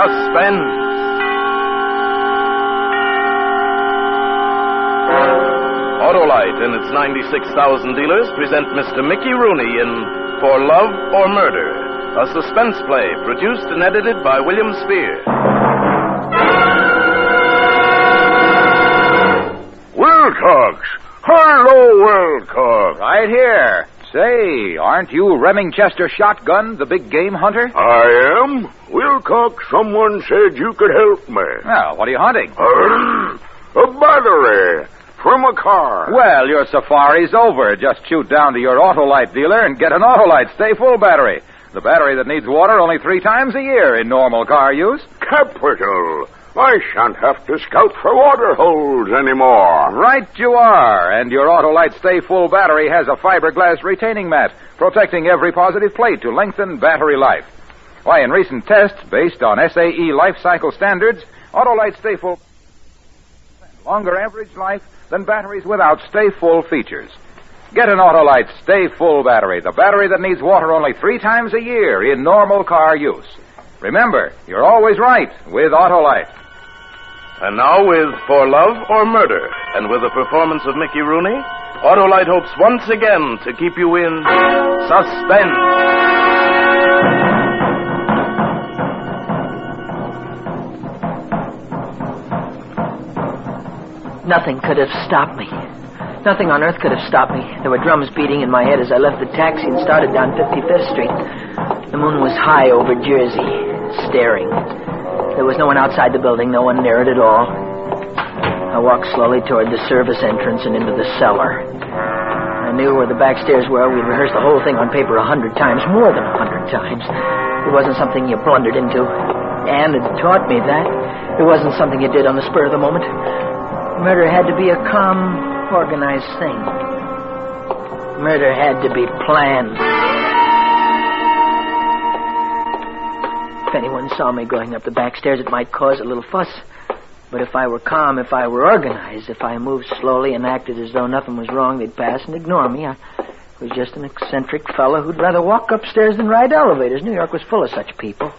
Suspense. Autolite and its 96,000 dealers present Mr. Mickey Rooney in For Love or Murder, a suspense play produced and edited by William Spear. Wilcox! Hello, Wilcox! Right here. Say, aren't you Remingchester Shotgun, the big game hunter? I am. Wilcox, someone said you could help me. Well, what are you hunting? A battery from a car. Well, your safari's over. Just shoot down to your Autolite dealer and get an Autolite Stay Full battery. The battery that needs water only 3 times a year in normal car use. Capital. I shan't have to scout for water holes anymore. Right you are. And your Autolite Stay Full battery has a fiberglass retaining mat, protecting every positive plate to lengthen battery life. Why, in recent tests, based on SAE life cycle standards, Autolite Stay Full longer average life than batteries without Stay Full features. Get an Autolite Stay Full battery, the battery that needs water only 3 times a year in normal car use. Remember, you're always right with Autolite. And now with For Love or Murder, and with the performance of Mickey Rooney, Autolite hopes once again to keep you in suspense. Nothing could have stopped me. Nothing on earth could have stopped me. There were drums beating in my head as I left the taxi and started down 55th Street. The moon was high over Jersey, staring. There was no one outside the building, no one near it at all. I walked slowly toward the service entrance and into the cellar. I knew where the back stairs were. We'd rehearsed the whole thing on paper 100 times, more than 100 times. It wasn't something you blundered into. Anne had taught me that. It wasn't something you did on the spur of the moment. Murder had to be a calm, organized thing. Murder had to be planned. If anyone saw me going up the back stairs, it might cause a little fuss. But if I were calm, if I were organized, if I moved slowly and acted as though nothing was wrong, they'd pass and ignore me. I was just an eccentric fellow who'd rather walk upstairs than ride elevators. New York was full of such people.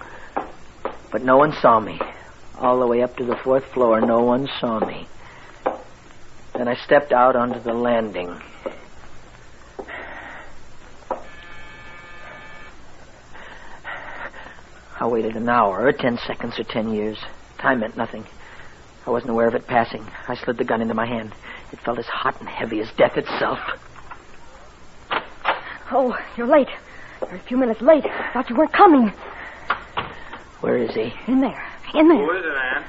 But no one saw me. All the way up to the 4th floor, no one saw me. Then I stepped out onto the landing. I waited an hour, or 10 seconds, or 10 years. Time meant nothing. I wasn't aware of it passing. I slid the gun into my hand. It felt as hot and heavy as death itself. Oh, you're late. You're a few minutes late. Thought you weren't coming. Where is he? In there. In there. Who is it, Ann?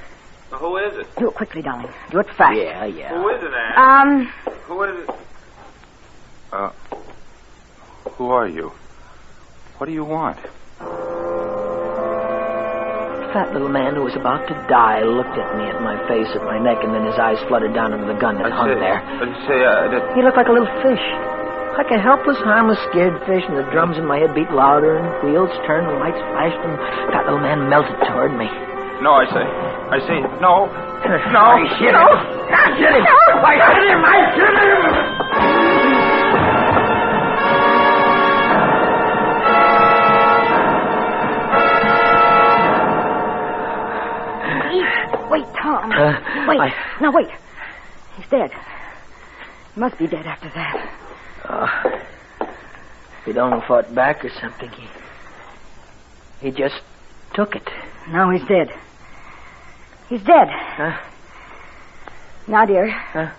Who is it? Do it quickly, darling. Do it fast. Yeah. Who is it, Ann? Who is it? Who are you? What do you want? The fat little man who was about to die looked at me, at my face, at my neck, and then his eyes fluttered down into the gun that hung there. He looked like a little fish. Like a helpless, harmless, scared fish, and the drums in my head beat louder, and wheels turned, and lights flashed, and the fat little man melted toward me. No, I say. No. No. I hit him. I hit him. I hit him. Wait, Tom. Wait. Now, wait. He's dead. He must be dead after that. He'd only fought back or something. He just took it. Now he's dead. He's dead. Huh? Now, dear. Huh?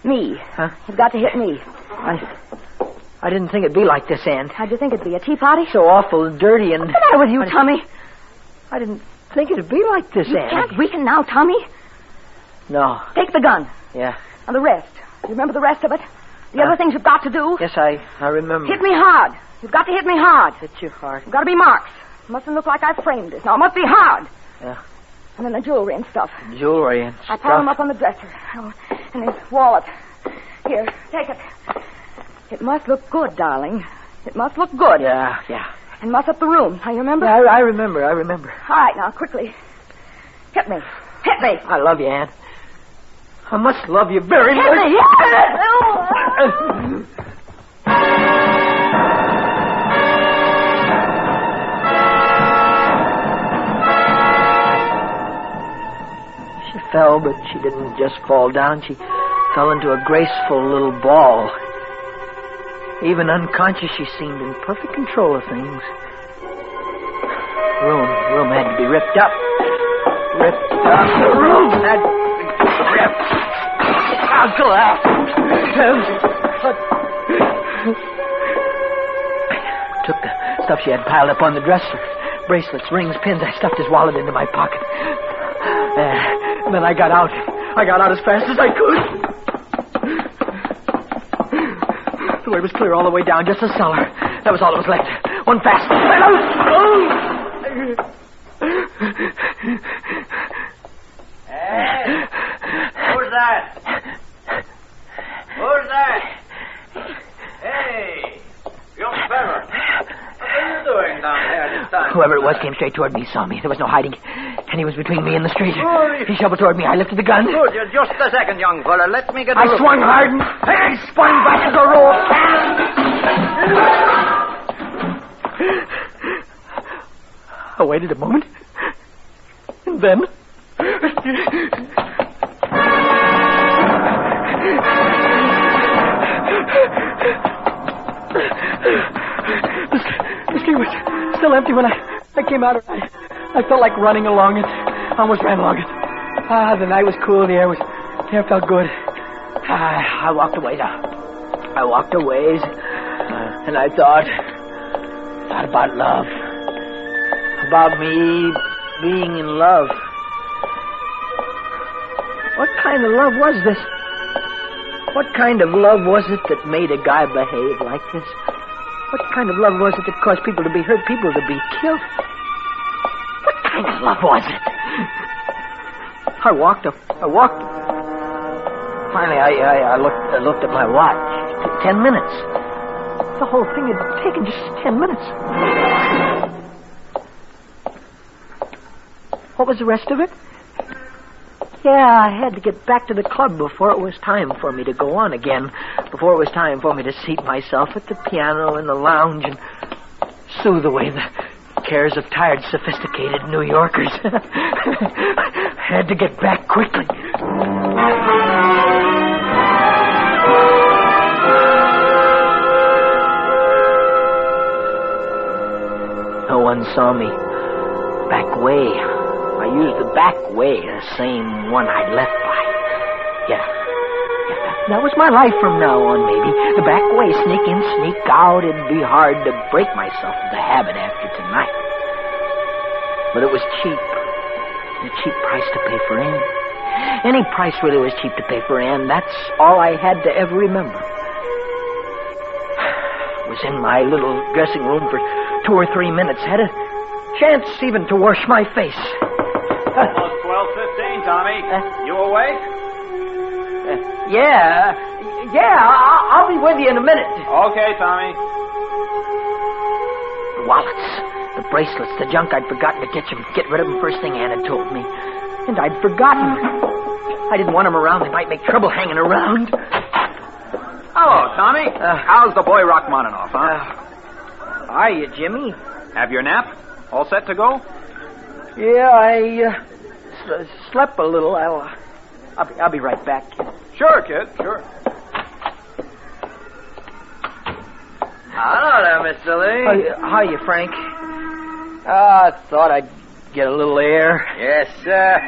Me. Huh? You've got to hit me. I didn't think it'd be like this, Ann. How'd you think it'd be? A tea party? So awful dirty and... What's the matter with you, Tommy? I didn't think it'd be like this, You Ann. can't weaken now, Tommy. No. Take the gun. Yeah. And the rest. You remember the rest of it? The other things you've got to do? Yes, I remember. Hit me hard. You've got to hit me hard. Hit you hard. You've got to be marks. It mustn't look like I framed this. Now, it must be hard. Yeah. And then the jewelry and stuff. Jewelry and I stuff. piled them up on the dresser. Oh, and his wallet. Here, take it. It must look good, darling. It must look good. Yeah. And muss up the room. Now, you remember? Yeah, I remember. All right, now, quickly. Hit me. Hit me. I love you, Ann. I must love you very much. Hit me. fell, but she didn't just fall down. She fell into a graceful little ball. Even unconscious, she seemed in perfect control of things. Room had to be ripped up. Ripped up. The room had to be ripped. I'll collapse. Took the stuff she had piled up on the dresser. Bracelets, rings, pins. I stuffed his wallet into my pocket. And then I got out. I got out as fast as I could. The way was clear all the way down, just the cellar. That was all that was left. One fast. Hey, who's that? Who's that? Hey, young fella. What are you doing down there this time? Whoever it was came straight toward me, saw me. There was no hiding. And he was between me and the street. He shoveled toward me. I lifted the gun. Good, just a second, young fella. Let me get a I look. swung hard and I spun back as a row of cannons. I waited a moment. And then... The street was still empty when I came out of it. I felt like running along it. I almost ran along it. The night was cool. The air felt good. I walked away now. I walked a ways, and I thought about love. About me being in love. What kind of love was this? What kind of love was it that made a guy behave like this? What kind of love was it that caused people to be hurt, people to be killed? What kind of love was it? I walked. Finally, I looked at my watch. 10 minutes. The whole thing had taken just 10 minutes. What was the rest of it? Yeah, I had to get back to the club before it was time for me to go on again. Before it was time for me to seat myself at the piano in the lounge and soothe away the cares of tired, sophisticated New Yorkers. Had to get back quickly. No one saw me. Back way. I used the back way, the same one I'd left by. Yeah, that was my life from now on, maybe. The back way, sneak in, sneak out. It'd be hard to break myself of the habit after tonight. But it was cheap. A cheap price to pay for Anne. Any price really was cheap to pay for Anne. That's all I had to ever remember. I was in my little dressing room for 2 or 3 minutes. Had a chance even to wash my face. Almost 12:15, Tommy. You awake? Yeah. I'll be with you in a minute. Okay, Tommy. The wallets, the bracelets, the junk I'd forgotten to get rid of them first thing Ann had told me. And I'd forgotten. I didn't want them around. They might make trouble hanging around. Hello, Tommy. How's the boy Rachmaninoff, huh? Are you, Jimmy? Have your nap? All set to go? Yeah, I slept a little. I'll be right back, kid. Sure, kid. Sure. Hello there, Mr. Lee. How are you, Frank? I thought I'd get a little air. Yes, sir.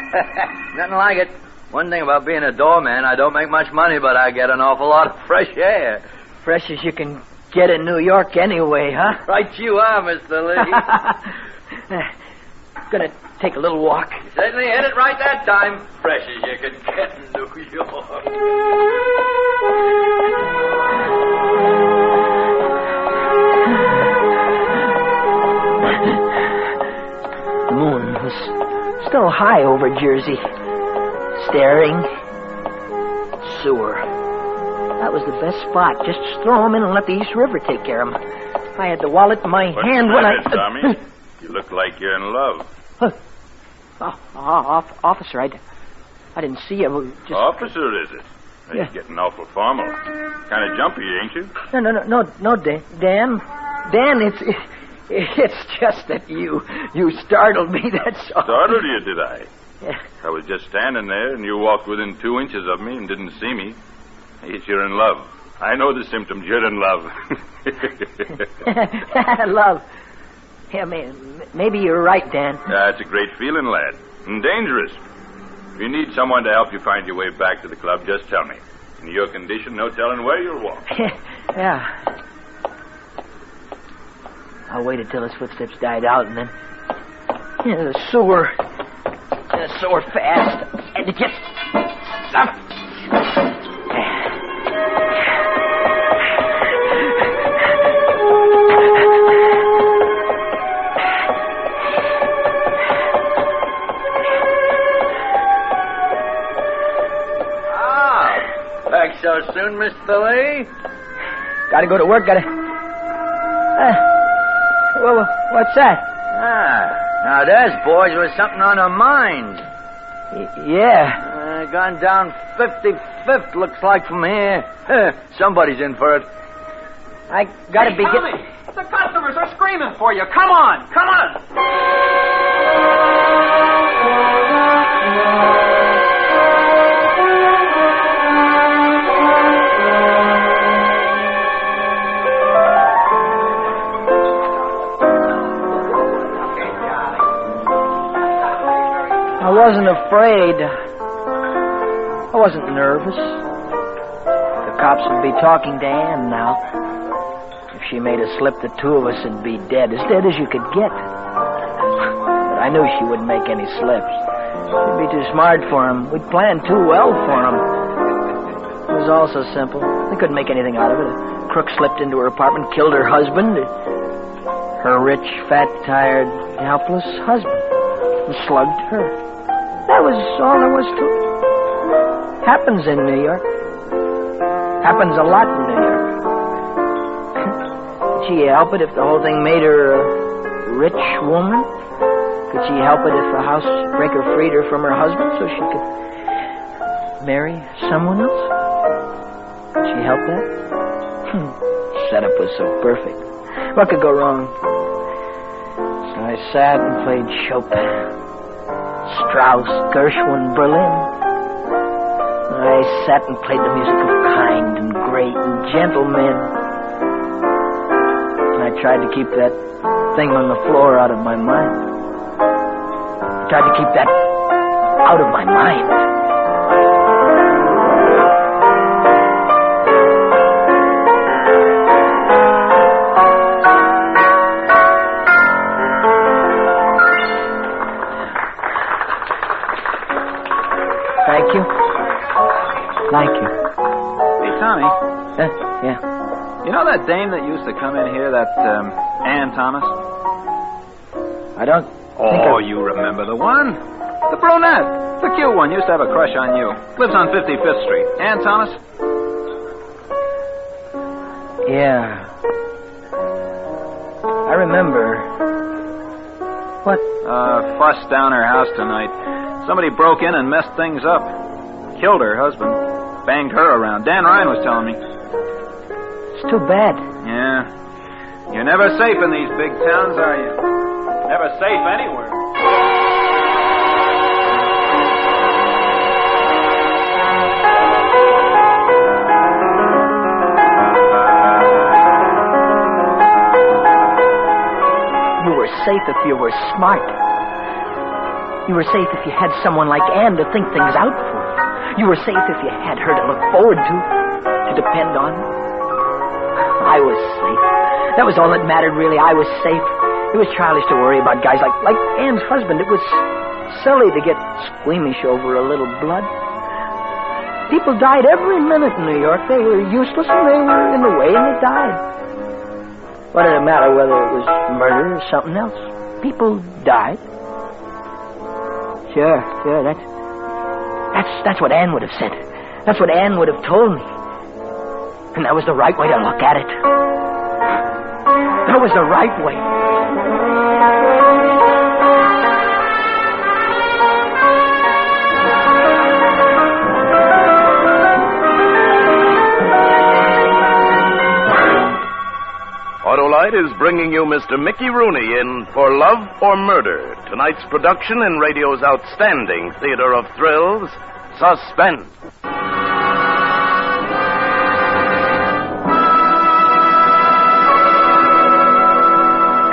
Nothing like it. One thing about being a doorman, I don't make much money, but I get an awful lot of fresh air. Fresh as you can get in New York anyway, huh? Right you are, Mr. Lee. Gonna take a little walk. You certainly hit it right that time. Fresh as you can get in New York. The moon was still high over Jersey. Staring. Sewer. That was the best spot. Just throw him in and let the East River take care of him. I had the wallet in my hand when I... Tommy? You look like you're in love. Officer, I didn't see you. Just... Officer, is it? Now, Yeah. You're getting awful formal. Kind of jumpy, ain't you? No, Dan. Dan, it's just that you startled me, that's all. Startled you, did I? Yeah. I was just standing there, and you walked within 2 inches of me and didn't see me. I guess you're in love. I know the symptoms. You're in love. Love. Yeah, maybe you're right, Dan. It's a great feeling, lad. And dangerous. If you need someone to help you find your way back to the club, just tell me. In your condition, no telling where you'll walk. Yeah. I waited till his footsteps died out, and then... the sewer fast. And it just... Stop. Back so soon, Mr. Lee? Gotta go to work, gotta... Well, what's that? Now there's boys with something on their minds. Yeah. Gone down 55th, looks like, from here. Somebody's in for it. I gotta be Tommy, the customers are screaming for you. Come on, come on. I wasn't afraid. I wasn't nervous. The cops would be talking to Ann now. If she made a slip, the two of us would be dead as you could get. But I knew she wouldn't make any slips. She'd be too smart for him. We'd planned too well for him. It was all so simple. They couldn't make anything out of it. A crook slipped into her apartment, killed her husband. Her rich, fat, tired, helpless husband. And slugged her. That was all there was to it. Happens in New York. Happens a lot in New York. Could she help it if the whole thing made her a rich woman? Could she help it if a housebreaker freed her from her husband so she could marry someone else? Could she help that? Setup was so perfect. What could go wrong? So I sat and played Chopin. Strauss, Gershwin, Berlin. I sat and played the music of kind and great and gentle men. And I tried to keep that thing on the floor out of my mind. I tried to keep that out of my mind. Thank you. Thank you. Hey, Tommy. Yeah. You know that dame that used to come in here, that Ann Thomas? I don't Oh, you remember the one? The brunette. The cute one used to have a crush on you. Lives on 55th Street. Ann Thomas? Yeah. I remember. What? Fuss down her house tonight. Somebody broke in and messed things up. Killed her husband. Banged her around. Dan Ryan was telling me. It's too bad. Yeah. You're never safe in these big towns, are you? Never safe anywhere. You were safe if you were smart. You were safe if you had someone like Ann to think things out for you. You were safe if you had her to look forward to depend on. I was safe. That was all that mattered, really. I was safe. It was childish to worry about guys like Ann's husband. It was silly to get squeamish over a little blood. People died every minute in New York. They were useless and they were in the way and they died. What did it matter whether it was murder or something else? People died. Sure, that's what Ann would have said. That's what Ann would have told me. And that was the right way to look at it. That was the right way. Autolite is bringing you Mr. Mickey Rooney in For Love or Murder, tonight's production in radio's outstanding theater of thrills, Suspense.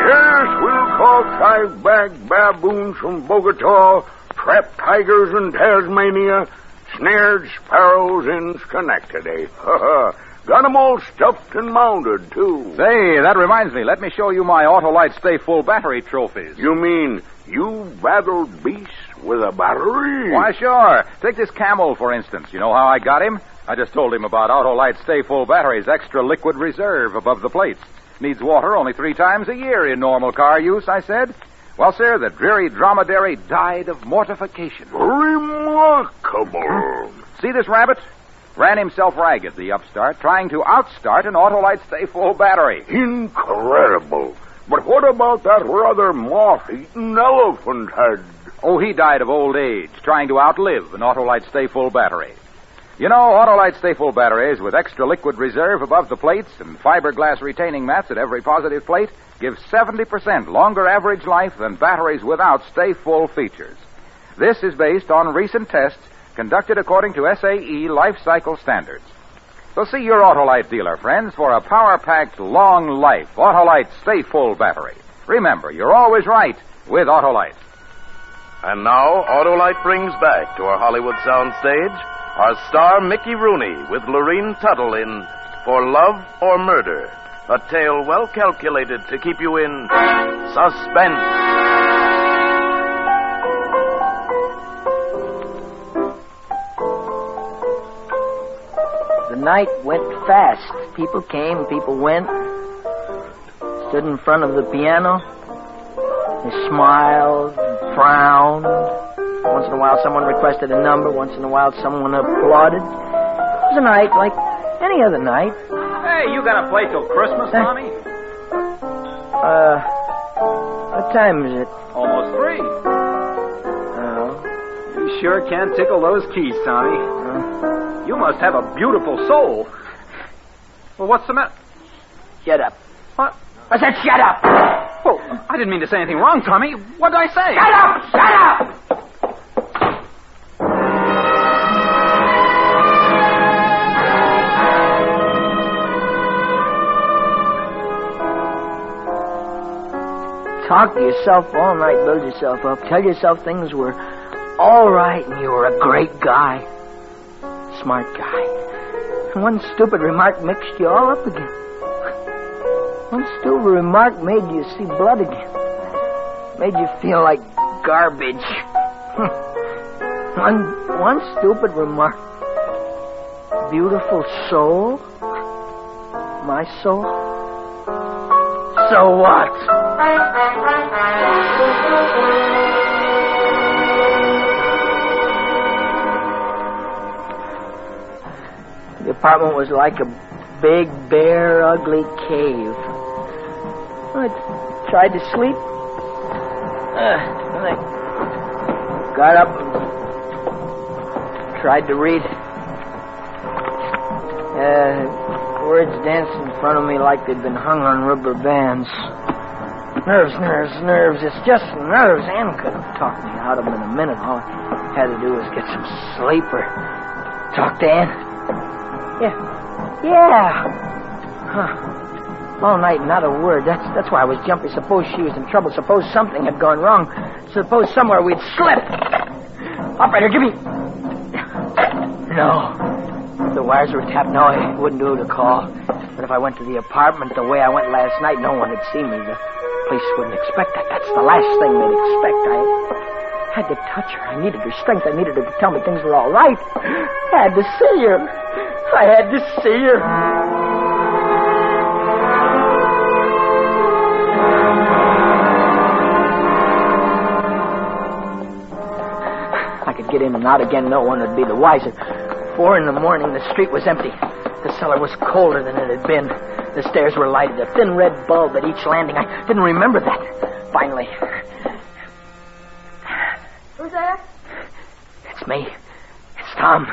Yes, we'll call 5-bag baboons from Bogota, trapped tigers in Tasmania, snared sparrows in Schenectady. Got 'em all stuffed and mounted, too. Say, that reminds me. Let me show you my Autolite Stay Full battery trophies. You mean you battled beasts with a battery? Why, sure. Take this camel, for instance. You know how I got him? I just told him about Autolite Stay Full battery's extra liquid reserve above the plates. Needs water only 3 times a year in normal car use, I said. Well, sir, the dreary dromedary died of mortification. Remarkable. See this rabbit? Ran himself ragged, the upstart, trying to outstart an Autolite Stay Full battery. Incredible. But what about that rather moth-eaten elephant head? Oh, he died of old age, trying to outlive an Autolite Stay Full battery. You know, Autolite Stay Full batteries with extra liquid reserve above the plates and fiberglass retaining mats at every positive plate give 70% longer average life than batteries without Stay Full features. This is based on recent tests conducted according to SAE life cycle standards. So see your Autolite dealer, friends, for a power-packed, long-life Autolite Stay Full battery. Remember, you're always right with Autolite. And now, Autolite brings back to our Hollywood soundstage our star Mickey Rooney with Lorene Tuttle in For Love or Murder, a tale well calculated to keep you in suspense. The night went fast. People came, people went. Stood in front of the piano. They smiled, frowned. Once in a while, someone requested a number. Once in a while, someone applauded. It was a night like any other night. Hey, you gonna play till Christmas, Tommy? What time is it? Almost 3. Oh. You sure can tickle those keys, Tommy. You must have a beautiful soul. Well, what's the matter? Shut up. What? I said shut up! Well, I didn't mean to say anything wrong, Tommy. What did I say? Shut up! Shut up! Talk to yourself all night, build yourself up, tell yourself things were all right and you were a great guy. Smart guy. And one stupid remark mixed you all up again. One stupid remark made you see blood again. Made you feel like garbage. One stupid remark. Beautiful soul. My soul. So what? The apartment was like a big, bare, ugly cave. I tried to sleep. And I got up and tried to read. Words danced in front of me like they'd been hung on rubber bands. Nerves, nerves, nerves. It's just nerves. Ann could have talked me out of them in a minute. All I had to do was get some sleep or talk to Ann. Yeah. Huh. All night, not a word. That's why I was jumpy. Suppose she was in trouble. Suppose something had gone wrong. Suppose somewhere we'd slipped. Operator, give me... No. The wires were tapped. No, I wouldn't do to call. But if I went to the apartment the way I went last night, no one would see me. The police wouldn't expect that. That's the last thing they'd expect. I had to touch her. I needed her strength. I needed her to tell me things were all right. I had to see her. I had to see her. I could get in and out again. No one would be the wiser. 4 in the morning, the street was empty. The cellar was colder than it had been. The stairs were lighted. A thin red bulb at each landing. I didn't remember that. Finally. Who's there? It's me. It's Tom.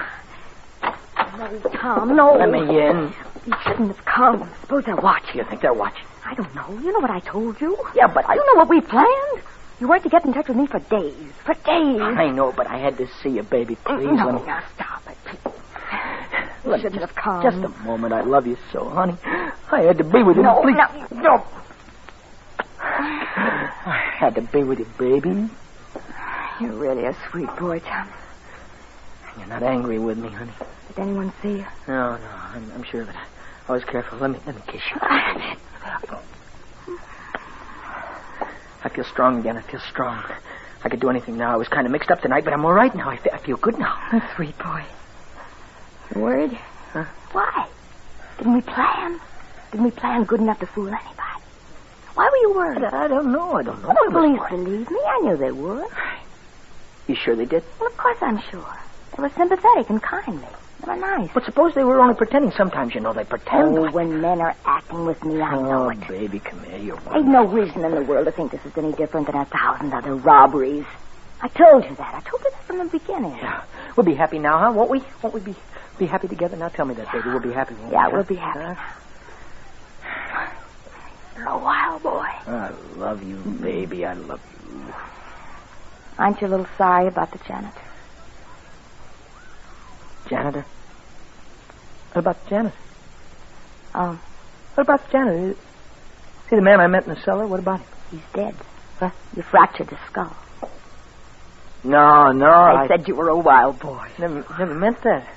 No, Tom, no. Let me in. You shouldn't have come. Suppose they're watching. You think they're watching? I don't know. You know what I told you. Yeah, but You know what we planned. You weren't to get in touch with me for days. For days. I know, but I had to see you, baby. Please. No, let me... now stop it. You shouldn't have come. Just a moment. I love you so, honey. I had to be with you. No, please. no. I had to be with you, baby. You're really a sweet boy, Tom. You're not angry with me, honey. Did anyone see you? No, I'm sure that I was careful. Let me kiss you. I feel strong again. I feel strong. I could do anything now. I was kind of mixed up tonight, but I'm all right now. I feel good now. A sweet boy. You worried? Huh? Why? Didn't we plan? Didn't we plan good enough to fool anybody? Why were you worried? I don't know. Well, the police believed me. I knew they would. You sure they did? Well, of course I'm sure. They were sympathetic and kindly. They were nice. But suppose they were only pretending. Sometimes, you know, they pretend. Oh, when men are acting with me, I know it. Baby, come here. You're Ain't no reason in the world to think this is any different than 1,000 other robberies. I told you that. I told you that from the beginning. Yeah. We'll be happy now, huh? Won't we? Won't we be happy together? Now tell me that, baby. We'll be happy. Yeah, we'll be happy now. You're a wild boy. I love you, baby. I love you. Aren't you a little sorry about the janitor? Janitor? What about the janitor? Oh. What about the janitor? See the man I met in the cellar? What about him? He's dead. What? You fractured his skull. No. I said you were a wild boy. Never meant that.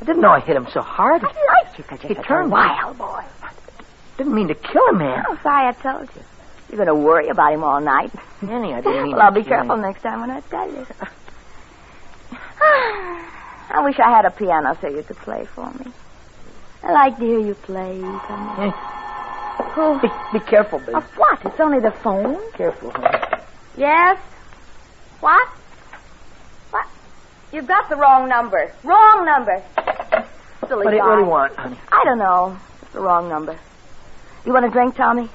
I didn't know I hit him so hard. I liked you because He you're turned a wild boy. Didn't mean to kill a man. I'm sorry I told you. You're going to worry about him all night. Annie, I didn't mean Well, I'll to be kill careful him. next time when I tell you. I wish I had a piano so you could play for me. I like to hear you play. Hey, Who? be careful, baby. Of what? It's only the phone. Careful, honey. Yes? What? What? You've got the wrong number. Wrong number. Silly What do guy. you want, honey? I don't know. It's the wrong number. You want a drink, Tommy?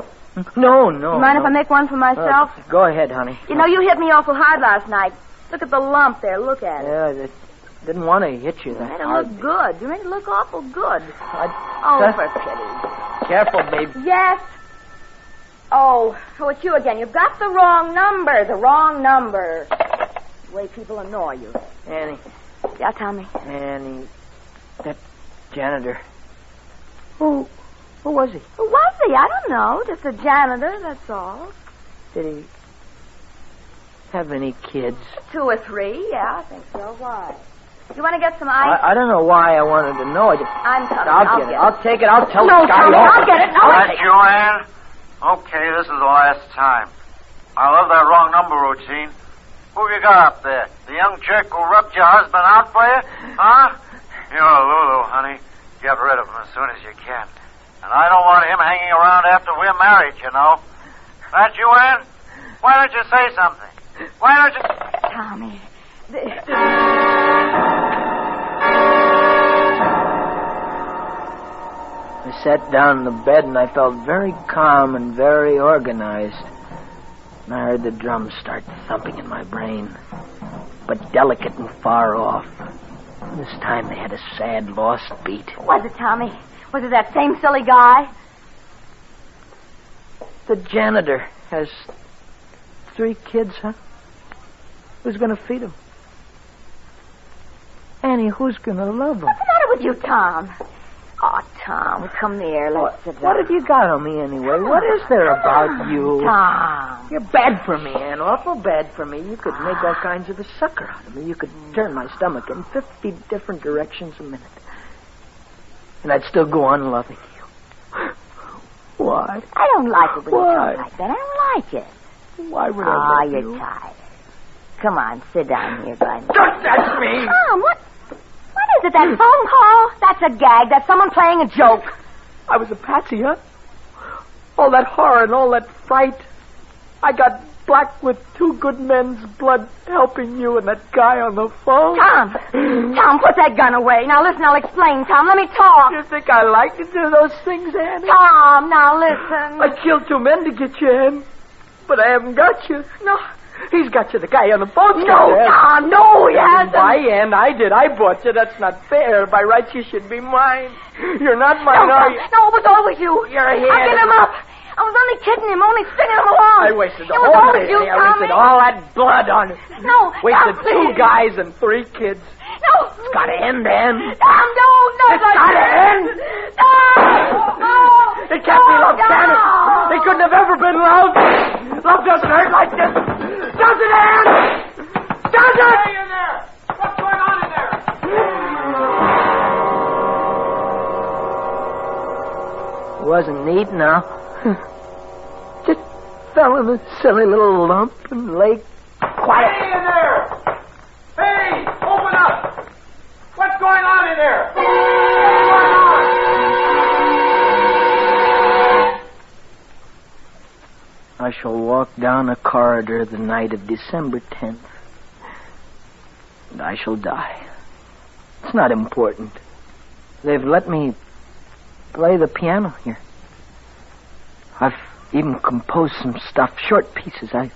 No. You mind if I make one for myself? Go ahead, honey. You know, you hit me awful hard last night. Look at the lump there. Look at it. Yeah, I didn't want to hit you You that made it hard. look good. You made it look awful good. Oh, For pity. Careful, baby. Yes. Oh, it's you again. You've got the wrong number. The wrong number. The way people annoy you. Annie. Yeah, Tommy. Annie. That janitor. Who was he? Who was he? I don't know. Just a janitor, that's all. Did he have any kids? 2 or 3, yeah, I think so. Why? You want to get some ice? I don't know why I wanted to know. I'm coming. I'll get it. I'll take it. I'll tell No, the guy. Tommy, I'll get it. No, All right, Joanne. Okay, this is the last time. I love that wrong number routine. Who you got up there? The young jerk who rubbed your husband out for you? Huh? You're Lulu, honey. Get rid of him as soon as you can. And I don't want him hanging around after we're married, you know. That you, Ann? Why don't you say something? Why don't you... Tommy. I sat down in the bed and I felt very calm and very organized. And I heard the drums start thumping in my brain, but delicate and far off. And this time they had a sad, lost beat. Was it Tommy? Was it that same silly guy? The janitor has 3 kids, huh? Who's going to feed them? Annie, who's going to love them? What's the matter with you, Tom? Oh, Tom, come here. Let's sit down. What have you got on me anyway? What is there about you? Tom. You're bad for me, Ann. Awful bad for me. You could make all kinds of a sucker out of me. You could turn my stomach in 50 different directions a minute. And I'd still go on loving you. Why? I don't like it when you Why? talk like that. I don't like it. Why would I Ah, love you? you're tired. Come on, sit down here by me. Don't touch me! Tom, what is it, that phone call? That's a gag. That's someone playing a joke. I was a patsy, huh? All that horror and all that fright. I got black with 2 good men's blood helping you and that guy on the phone. Tom, put that gun away. Now listen, I'll explain, Tom. Let me talk. You think I like to do those things, Annie? Tom, now listen. I killed 2 men to get you, Ann. But I haven't got you. No, He's got you the guy on the boat. No, Tom, no, he hasn't. I did. I bought you. That's not fair. By rights, you should be mine. You're not mine, are you? No, it was always you. You're here. I'll get him up. I was only kidding him, only stringing him along. I wasted the It was whole always day. you, I Tommy. wasted all that blood on it. No, Wasted Tom, 2 guys and 3 kids. No. It's got to end then. Tom, no. It's got to end. No. It can't be love, can it? It couldn't have ever been love. Love doesn't hurt like this. Does it, Ann? Does it? Hey, in there! What's going on in there? Wasn't neat now. Just fell in a silly little lump and lay quiet. Hey, in there! Hey, open up! What's going on in there? What's going on? I shall walk down a corridor the night of December 10th. And I shall die. It's not important. They've let me play the piano here. I've even composed some stuff, short pieces. I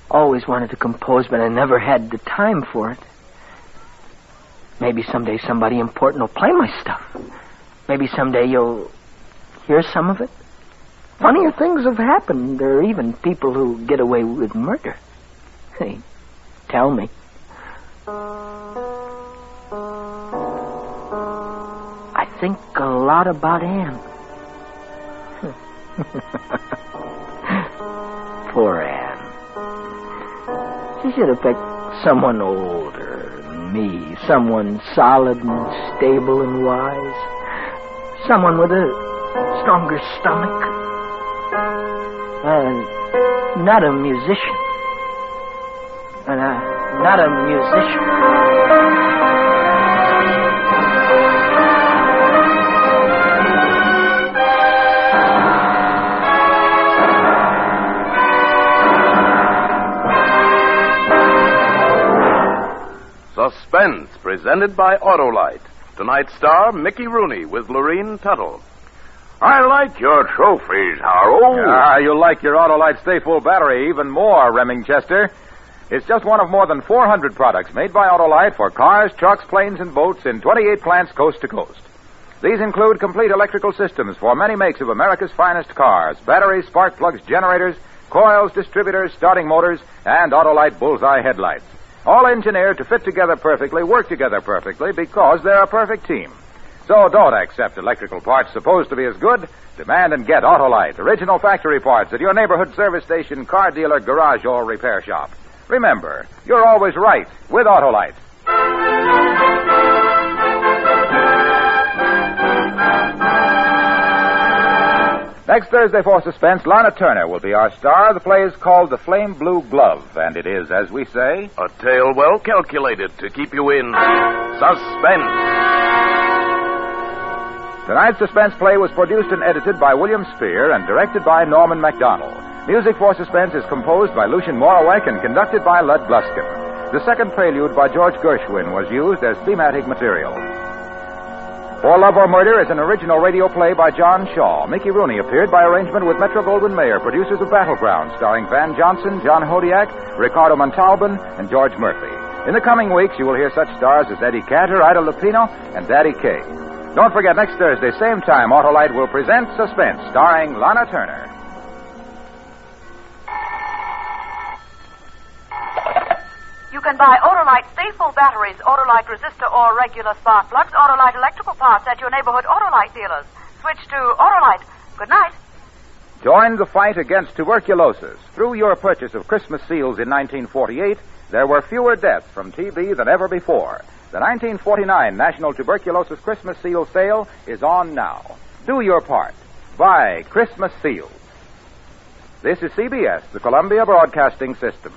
always wanted to compose, but I never had the time for it. Maybe someday somebody important will play my stuff. Maybe someday you'll hear some of it. Funnier things have happened. There are even people who get away with murder. Hey, tell me. I think a lot about Anne. Poor Anne. She should have picked someone older than me. Someone solid and stable and wise. Someone with a stronger stomach. Not a musician. Not a musician. Suspense, presented by Autolite. Tonight's star, Mickey Rooney with Lurene Tuttle. I like your trophies, Harrow. You'll like your Autolite Stay Full battery even more, Remingchester. It's just one of more than 400 products made by Autolite for cars, trucks, planes, and boats in 28 plants coast to coast. These include complete electrical systems for many makes of America's finest cars, batteries, spark plugs, generators, coils, distributors, starting motors, and Autolite bullseye headlights. All engineered to fit together perfectly, work together perfectly, because they're a perfect team. So don't accept electrical parts supposed to be as good. Demand and get Autolite, original factory parts at your neighborhood service station, car dealer, garage, or repair shop. Remember, you're always right with Autolite. Next Thursday for Suspense, Lana Turner will be our star. The play is called The Flame Blue Glove, and it is, as we say, a tale well calculated to keep you in suspense. Tonight's Suspense play was produced and edited by William Spear and directed by Norman MacDonald. Music for Suspense is composed by Lucien Morawek and conducted by Lud Gluskin. The second prelude by George Gershwin was used as thematic material. For Love or Murder is an original radio play by John Shaw. Mickey Rooney appeared by arrangement with Metro-Goldwyn-Mayer, producers of Battleground, starring Van Johnson, John Hodiak, Ricardo Montalban, and George Murphy. In the coming weeks, you will hear such stars as Eddie Cantor, Ida Lupino, and Daddy Kay. Don't forget, next Thursday, same time, Autolite will present Suspense, starring Lana Turner. You can buy Autolite Stay Full batteries, Autolite resistor or regular spark plugs, Autolite electrical parts at your neighborhood Autolite dealers. Switch to Autolite. Good night. Join the fight against tuberculosis. Through your purchase of Christmas seals in 1948, there were fewer deaths from TB than ever before. The 1949 National Tuberculosis Christmas Seal Sale is on now. Do your part. Buy Christmas seals. This is CBS, the Columbia Broadcasting System.